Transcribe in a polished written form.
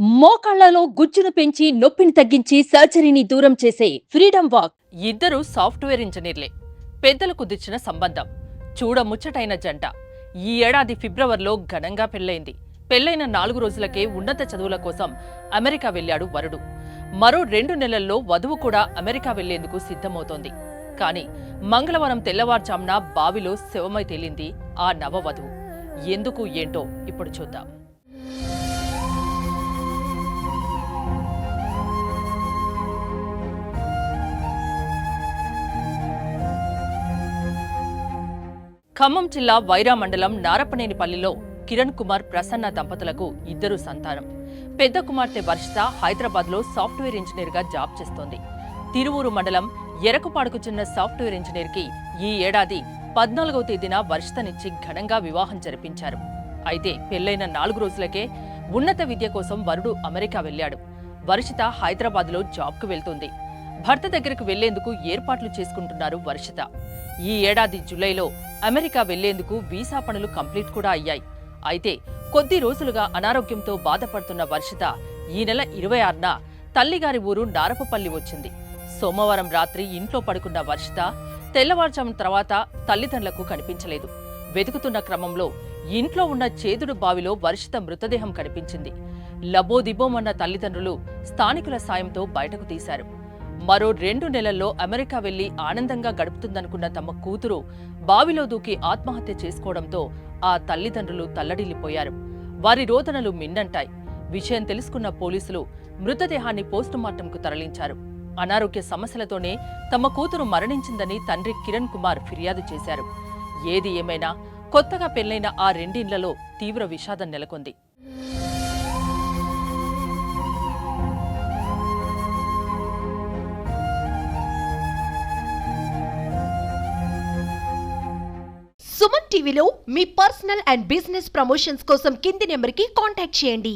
మోకాళ్లలో గుజ్జును పెంచి నొప్పిని తగ్గించి సర్జరీని దూరం చేసే ఫ్రీడమ్ వాక్. ఇద్దరు సాఫ్ట్వేర్ ఇంజనీర్లే. పెద్దలు కుదిర్చిన సంబంధం. చూడముచ్చటైన జంట. ఈ ఏడాది ఫిబ్రవరిలో ఘనంగా పెళ్లైంది. పెళ్లైన 4 రోజులకే ఉన్నత చదువుల కోసం అమెరికా వెళ్లాడు వరుడు. మరో 2 నెలల్లో వధువు కూడా అమెరికా వెళ్లేందుకు సిద్ధమవుతోంది. కానీ మంగళవారం తెల్లవారుజామున బావిలో శవమై తేలింది ఆ నవవధువు. ఎందుకు ఏంటో ఇప్పుడు చూద్దాం. ఖమ్మం జిల్లా వైరా మండలం నారపనేనిపల్లిలో కిరణ్ కుమార్ ప్రసన్న దంపతులకు 2 సంతానం. పెద్ద కుమార్తె వర్షిత హైదరాబాద్లో సాఫ్ట్వేర్ ఇంజనీర్గా జాబ్ చేస్తోంది. తిరువూరు మండలం ఎరకుపాడుకు చెందిన సాఫ్ట్వేర్ ఇంజనీర్కి ఈ ఏడాది 14వ తేదీన వర్షితనిచ్చి ఘనంగా వివాహం జరిపించారు. అయితే పెళ్లైన 4 రోజులకే ఉన్నత విద్య కోసం వరుడు అమెరికా వెళ్లాడు. వర్షిత హైదరాబాద్లో జాబ్కు వెళ్తుంది. భర్త దగ్గరకు వెళ్లేందుకు ఏర్పాట్లు చేసుకుంటున్నారు వర్షిత. ఈ ఏడాది జూలైలో అమెరికా వెళ్లేందుకు వీసా పనులు కంప్లీట్ కూడా అయ్యాయి. అయితే కొద్ది రోజులుగా అనారోగ్యంతో బాధపడుతున్న వర్షిత ఈ నెల 26న తల్లిగారి ఊరు నారపపల్లి వచ్చింది. సోమవారం రాత్రి ఇంట్లో పడుకున్న వర్షిత తెల్లవారుజామున తర్వాత తల్లిదండ్రులకు కనిపించలేదు. వెతుకుతున్న క్రమంలో ఇంట్లో ఉన్న చేదుడు బావిలో వర్షిత మృతదేహం కనిపించింది. లబోదిబోమన్న తల్లిదండ్రులు స్థానికుల సాయంతో బయటకు తీశారు. మరో 2 నెలల్లో అమెరికా వెళ్లి ఆనందంగా గడుపుతుందనుకున్న తమ కూతురు బావిలో దూకి ఆత్మహత్య చేసుకోవడంతో ఆ తల్లిదండ్రులు తల్లడిల్లిపోయారు. వారి రోదనలు మిన్నంటాయి. విషయం తెలుసుకున్న పోలీసులు మృతదేహాన్ని పోస్టుమార్టంకు తరలించారు. అనారోగ్య సమస్యలతోనే తమ కూతురు మరణించిందని తండ్రి కిరణ్ కుమార్ ఫిర్యాదు చేశారు. ఏది ఏమైనా కొత్తగా పెళ్లైన ఆ 2 ఇళ్లలో తీవ్ర విషాదం నెలకొంది. సుమన్ టీవీలో మీ పర్సనల్ అండ్ బిజినెస్ ప్రమోషన్స్ కోసం కింది నెంబర్కి కాంటాక్ట్ చేయండి.